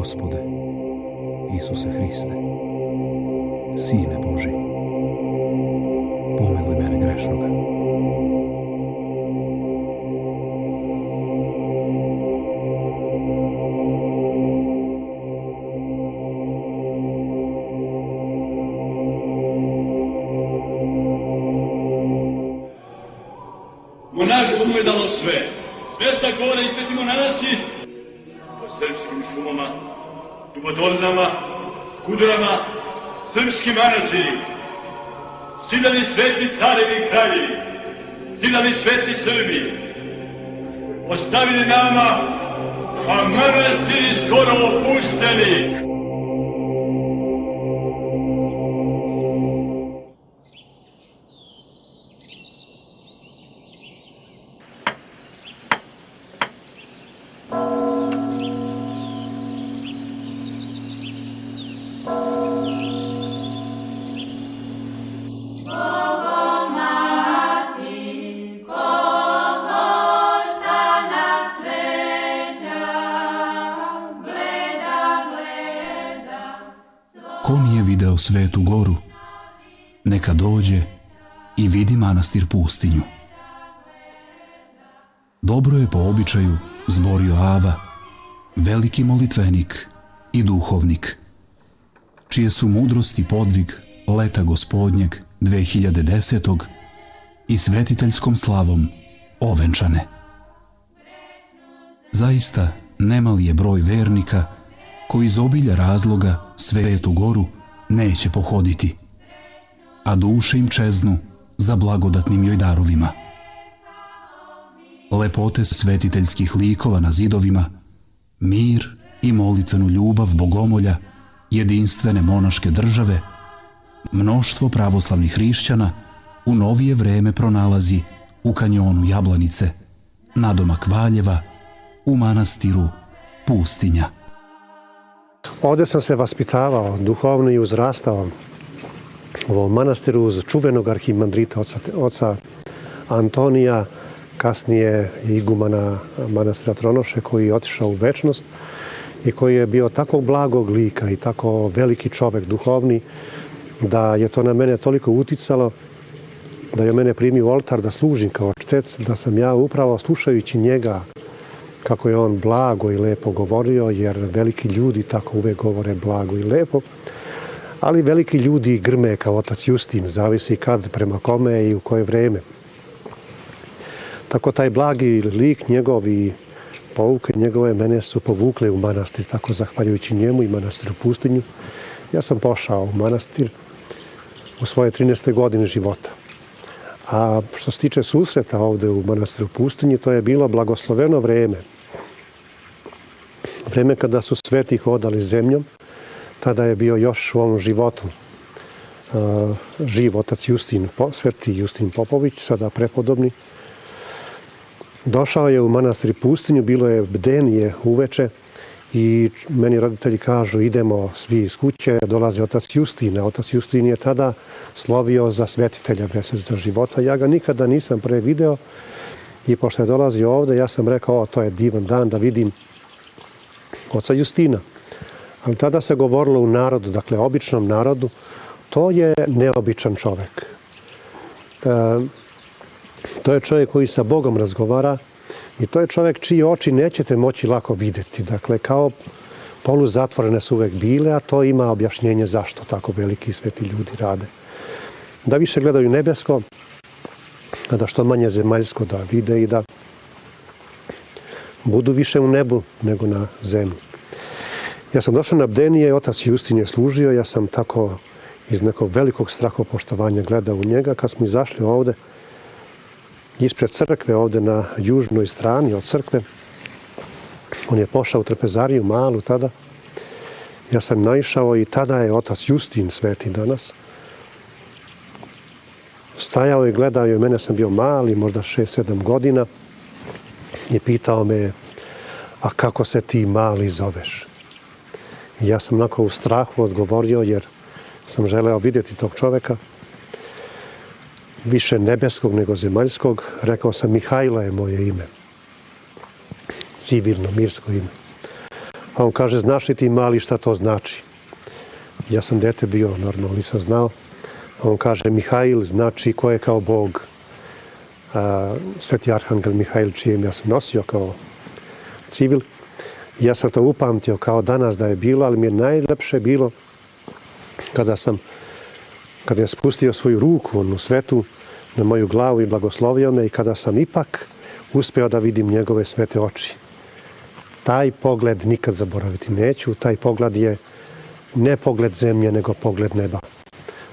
Gospode, Isuse Hriste, Sine Boži, pomiluj mene grešnoga. Monaštvo ugledalo sve. Sveta Gora i sveti monasi po srpskim šumama, dubodolinama, kudurama, srpski manastiri. Zidali sveti carevi i kraljevi, zidali sveti Srbi. Ostavili nama, a manastiri skoro opušteni. Ko nije video Svetu Goru, neka dođe i vidi manastir Pustinju. Dobro je po običaju zborio Ava, veliki molitvenik i duhovnik, čije su mudrost i podvig leta gospodnjeg 2010. i svetiteljskom slavom ovenčane. Zaista nemali je broj vernika koji iz obilja razloga Svetu Goru neće pohoditi, a duše im čeznu za blagodatnim joj darovima. Lepote svetiteljskih likova na zidovima, mir i molitvenu ljubav bogomolja jedinstvene monaške države, mnoštvo pravoslavnih hrišćana u novije vreme pronalazi u kanjonu Jablanice, nadomak Valjeva, u manastiru Pustinja. Ovdje sam se vaspitavao, duhovno i uzrastao u ovom manastiru uz čuvenog arhimandrita oca Antonija, kasnije igumana manastira Tronoše, koji je otišao u večnost i koji je bio tako blagog lika i tako veliki čovek duhovni, da je to na mene toliko uticalo da je mene primio u oltar da služim kao čtec, da sam ja upravo slušajući njega kako je on blago i lepo govorio, jer veliki ljudi tako uvek govore blago i lepo, ali veliki ljudi grme kao otac Justin, zavisi kad, prema kome i u koje vreme. Tako taj blagi lik njegov i pouke njegove mene su povukle u manastir, tako zahvaljujući njemu i manastiru Pustinju. Ja sam pošao u manastir u svoje 13. godine života. A što se tiče susreta ovde u manastiru Pustinji, to je bilo blagosloveno vreme. Vreme kada su sveti hodali zemljom, tada je bio još u ovom životu živ otac Justin, sveti Justin Popović, sada prepodobni. Došao je u manastir Pustinju, bilo je bdenije uveče i meni roditelji kažu idemo svi iz kuće, dolazi otac Justin, a otac Justin je tada slovio za svetitelja Beseda života. Ja ga nikada nisam pre video i pošto je dolazio ovde, ja sam rekao to je divan dan da vidim oca Justina. Ali tada se govorilo u narodu, dakle običnom narodu, to je neobičan čovek. To je čovjek koji sa Bogom razgovara i to je čovjek čiji oči nećete moći lako vidjeti. Dakle, kao poluzatvorene su uvek bile, a to ima objašnjenje zašto tako veliki sveti ljudi rade. Da više gledaju nebesko, a da što manje zemaljsko da vide i da budu više u nebu nego na zemlji. Ja sam došao na bdenije, otac Justin je služio, ja sam tako iz nekog velikog strahopoštovanja gledao u njega. Kad smo izašli ovde, ispred crkve, ovde na južnoj strani od crkve, on je pošao u trpezariju malu tada. Ja sam naišao i tada je otac Justin sveti danas. Stajao i gledao je, mene sam bio mali, možda 6-7 godina, i pitao me, a kako se ti mali zoveš? I ja sam onako u strahu odgovorio, jer sam želeo vidjeti tog čoveka, više nebeskog nego zemaljskog. Rekao sam, Mihajlo je moje ime. Civilno, mirsko ime. A on kaže, znaš li ti mali šta to znači? Ja sam dete bio, normalno nisam znao. A on kaže, Mihail znači ko je kao Bog. Sveti Arhangel Mihail, čijem ja sam nosio kao civil. I ja sam to upamtio kao danas da je bilo, ali mi je najlepše bilo kada je spustio svoju ruku, onu svetu, na moju glavu i blagoslovio me i kada sam ipak uspeo da vidim njegove svete oči. Taj pogled nikad zaboraviti neću. Taj pogled je ne pogled zemlje, nego pogled neba.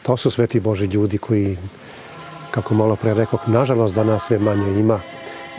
To su sveti Boži ljudi koji, kako malo pre rekoh, nažalost danas sve manje ima,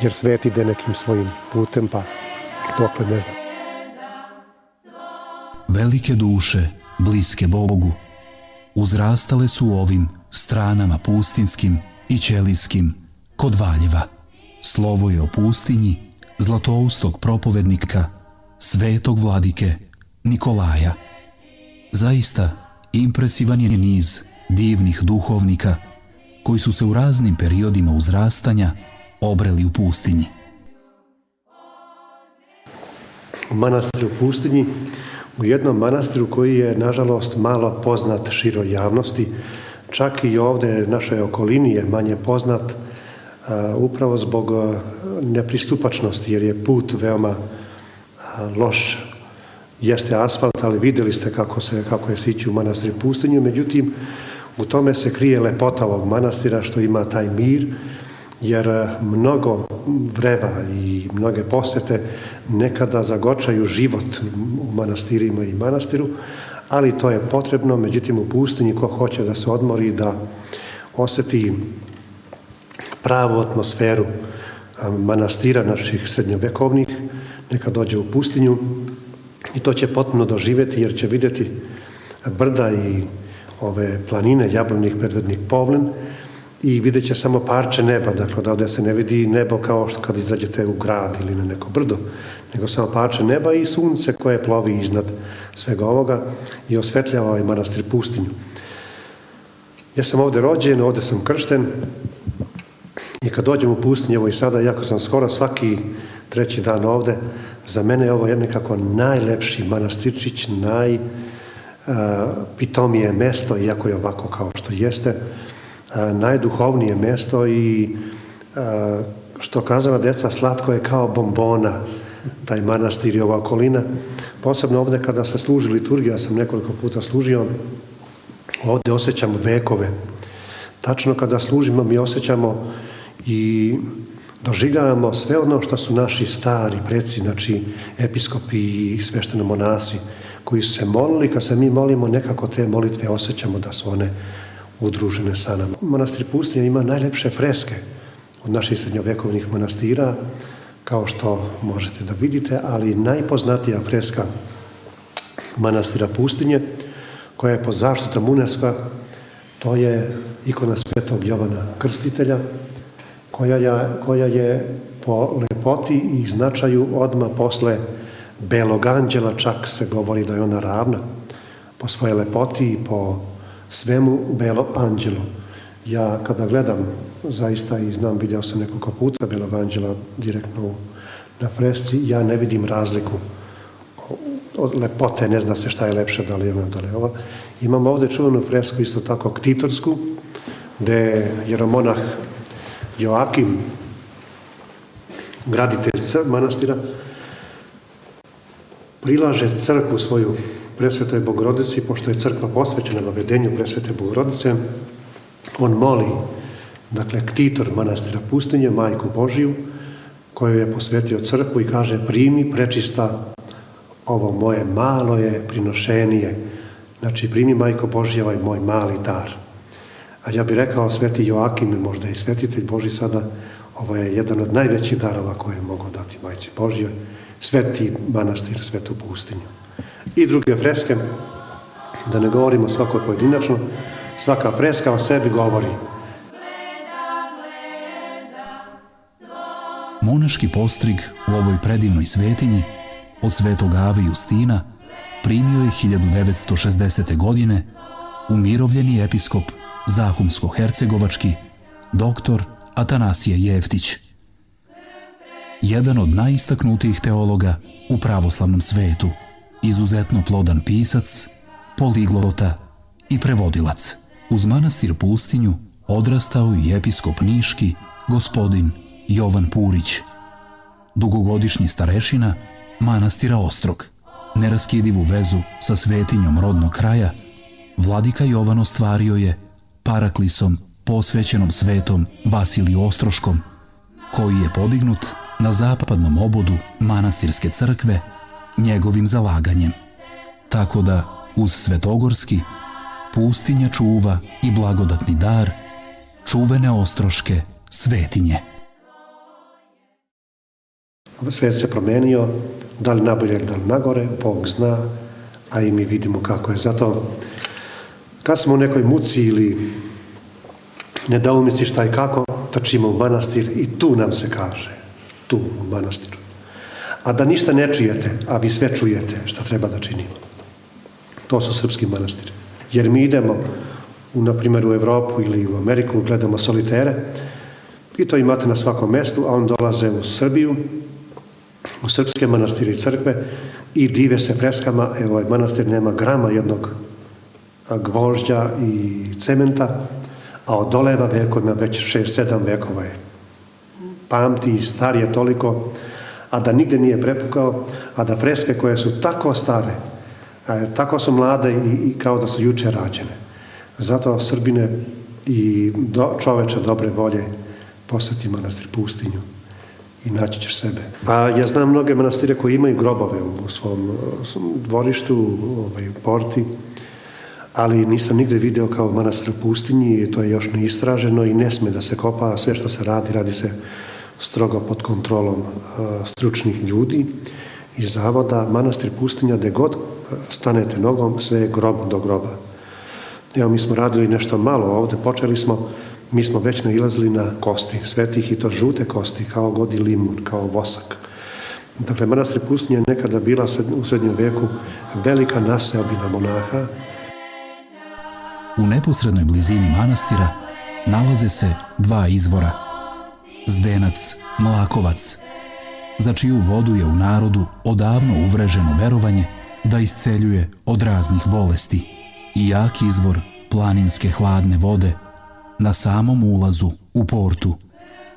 jer svet ide nekim svojim putem, pa dokle ne znam. Velike duše, bliske Bogu, uzrastale su u ovim stranama pustinskim i ćelijskim kod Valjeva. Slovo je o pustinji zlatoustog propovednika, svetog vladike Nikolaja. Zaista impresivan je niz divnih duhovnika koji su se u raznim periodima uzrastanja obreli u pustinji. U manastiru u pustinji, u jednom manastiru koji je, nažalost, malo poznat široj javnosti, čak i ovdje našoj okolini je manje poznat, upravo zbog nepristupačnosti, jer je put veoma loš. Jeste asfalt, ali vidjeli ste kako je sići u manastir pustinju. Međutim, u tome se krije lepota ovog manastira, što ima taj mir, jer mnogo vreba i mnoge posete nekada zagočaju život u manastirima i manastiru, ali to je potrebno. Međutim, u pustinji ko hoće da se odmori, da osjeti pravu atmosferu manastira naših srednjovekovnih, neka dođe u pustinju i to će potpuno doživjeti, jer će vidjeti brda i ove planine, Jablanik, Medvednik, Povlen, i vidjet će samo parče neba. Dakle, ovdje se ne vidi nebo kao što kad izađete u grad ili na neko brdo, nego samo parče neba i sunce koje plovi iznad svega ovoga i osvetljava ovaj manastir pustinju. Ja sam ovdje rođen, ovdje sam kršten i kad dođem u pustinju, evo i sada, iako sam skoro svaki treći dan ovdje, za mene je ovo nekako najlepši manastirčić, najpitomije mesto, iako je ovako kao što jeste, najduhovnije mesto i što kazana deca, slatko je kao bombona, taj manastir i ova okolina. Posebno ovdje kada se služi liturgija, ja sam nekoliko puta služio, ovdje osjećamo vekove. Tačno kada služimo mi osjećamo i doživljavamo sve ono što su naši stari preci, znači episkopi i sveštenomonasi, koji su se molili. Kad se mi molimo, nekako te molitve osjećamo da su one udružene sa nama. Manastir pustinja ima najlepše freske od naših srednjovekovnih manastira, kao što možete da vidite, ali najpoznatija freska manastira pustinje, koja je pod zaštitom UNESCO-a, to je ikona svetog Jovana Krstitelja, koja je po lepoti i značaju odmah posle Belog anđela, čak se govori da je ona ravna po svoje lepoti i po svemu Belom anđelu. Ja kada gledam zaista i znam, vidio sam nekoliko puta Belog anđela direktno na fresci, ja ne vidim razliku od lepote, ne zna se šta je lepše, da li je ona, da li je ova. Imamo ovdje čuvenu fresku, isto tako ktitorsku, gde je jeromonah Joakim, graditelj manastira, prilaže crkvu svoju Presvetoj Bogorodici, pošto je crkva posvećena navedenju Presvete Bogorodice, on moli, dakle, ktitor manastira pustinje, Majku Božiju, koju je posvetio crkvu i kaže: primi, prečista, ovo moje malo je prinošenije. Znači, primi, Majko Božja, ovaj moj mali dar. A ja bih rekao, sveti Joakim, možda i svetitelj Boži sada, ovo je jedan od najvećih darova koje je mogao dati Majci Božjoj, sveti manastir, svetu pustinju. I druge freske, da ne govorimo svakoj pojedinačno, svaka freska o sebi govori. Monaški postrig u ovoj predivnoj svetinji od svetog Ave Justina primio je 1960. godine umirovljeni episkop Zahumsko-hercegovački dr. Atanasije Jeftić, jedan od najistaknutijih teologa u pravoslavnom svetu. izuzetno plodan pisac, poliglota i prevodilac. Uz manastir Pustinju odrastao i episkop niški gospodin Jovan Purić, dugogodišnji starešina manastira Ostrog. Neraskidivu vezu sa svetinjom rodnog kraja vladika Jovan ostvario je paraklisom posvećenom svetom Vasiliju Ostroškom, koji je podignut na zapadnom obodu manastirske crkve njegovim zalaganjem. Tako da uz svetogorski Pustinja čuva i blagodatni dar čuvene ostroške svetinje. Svet se promenio, da li nabolje, da li nagore, Bog zna, a i mi vidimo kako je. Zato, kad smo u nekoj muci ili nedoumici šta i kako, trčimo u manastir i tu nam se kaže, tu u manastiru. A da ništa ne čujete, a vi sve čujete šta treba da činimo. To su srpski manastiri. Jer mi idemo, na primjer, u Evropu ili u Ameriku, gledamo solitere i to imate na svakom mestu, a on dolaze u Srbiju, u srpske manastire i crkve i dive se freskama. Evo, ovaj manastir nema grama jednog gvožđa i cementa, a odoleva vekovima, već 6-7 vekova je. Pamti i star je toliko, a da nigde nije prepukao, a da freske koje su tako stare, tako su mlade i kao da su juče rađene. Zato Srbine i čoveče dobre volje posjeti manastir Pustinju i naći ćeš sebe. Pa ja znam mnoge manastire koji imaju grobove u svom dvorištu, u porti, ali nisam nigde video kao manastir u Pustinji, to je još neistraženo i ne sme da se kopa, sve što se radi se strogo pod kontrolom stručnih ljudi i zavoda. Manastir Pustinja, gde god stanete nogom, sve je grob do groba. Evo, mi smo radili nešto malo ovde, mi smo već nailazili na kosti svetih i to žute kosti, kao godi limun, kao vosak. Dakle, manastir Pustinja je nekada bila u srednjem veku velika naseobina monaha. U neposrednoj blizini manastira nalaze se dva izvora, Zdenac, Mlakovac, za čiju vodu je u narodu odavno uvreženo verovanje da isceljuje od raznih bolesti, i jak izvor planinske hladne vode na samom ulazu u portu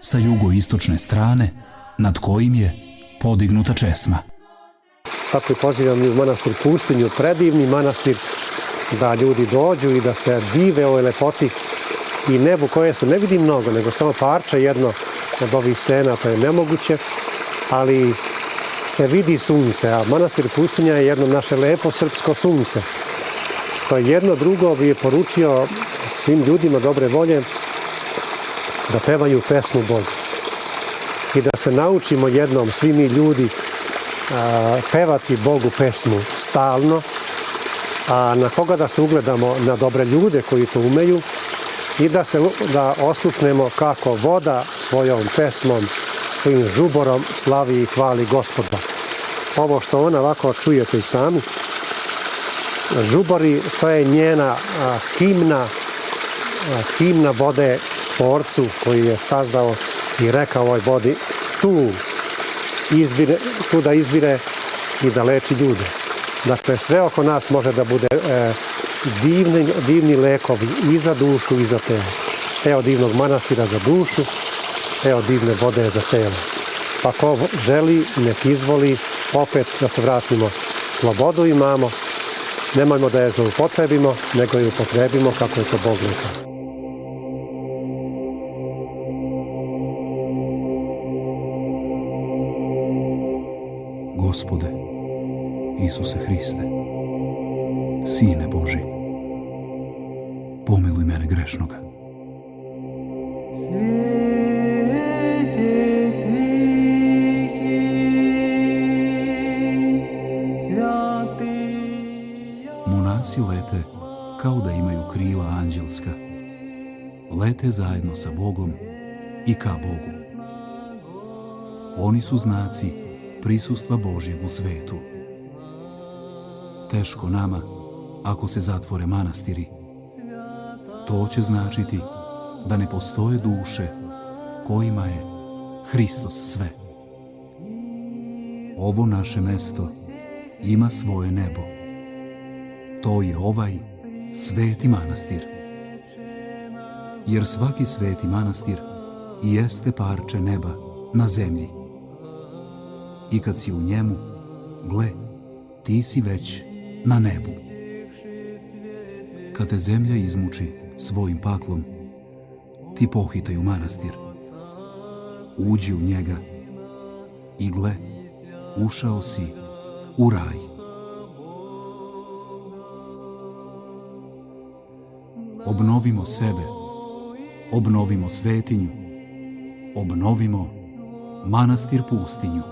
sa jugoistočne strane nad kojim je podignuta česma. Tako i pozivam i u manastir Pustinju, predivni manastir, da ljudi dođu i da se dive ovoj lepoti i nebu koje se ne vidi mnogo, nego samo parče jedno od ovih stena, to je nemoguće, ali se vidi sunce, a manastir Pustinja je jedno naše lepo srpsko sunce. To je jedno drugo bi je poručio svim ljudima dobre volje da pevaju pesmu Bogu i da se naučimo jednom, svi mi ljudi, pevati Bogu pesmu stalno, a na koga da se ugledamo? Na dobre ljude koji to umeju i da oslušnemo kako voda svojom pesmom, svojim žuborom slavi i hvali Gospoda. Ovo što ona ovako čujete i sami, žubori, to je njena himna vode Tvorcu koji je sazdao i rekao ovoj vodi tu da izvire i da leči ljude. Dakle, sve oko nas može da bude divni lekovi i za dušu i za telo. Evo divnog manastira za dušu, evo divne vode za telo. Pa ko želi, nek izvoli, opet da se vratimo, slobodu imamo, nemojmo da je zloupotrebimo, nego je upotrebimo kako je to Bog rekao. Gospode, Isuse Hriste, Sine Boži, pomiluj mene grešnoga. Monasi lete kao da imaju krila anđelska. Lete zajedno sa Bogom i ka Bogu. Oni su znaci prisustva Božjeg u svetu. Teško nama ako se zatvore manastiri. To će značiti da ne postoje duše kojima je Hristos sve. Ovo naše mesto ima svoje nebo. To je ovaj sveti manastir. Jer svaki sveti manastir jeste parče neba na zemlji. I kad si u njemu, gle, ti si već na nebu. Kad te zemlja izmuči svojim paklom, ti pohitaj u manastir. Uđi u njega i gle, ušao si u raj. Obnovimo sebe, obnovimo svetinju, obnovimo manastir pustinju.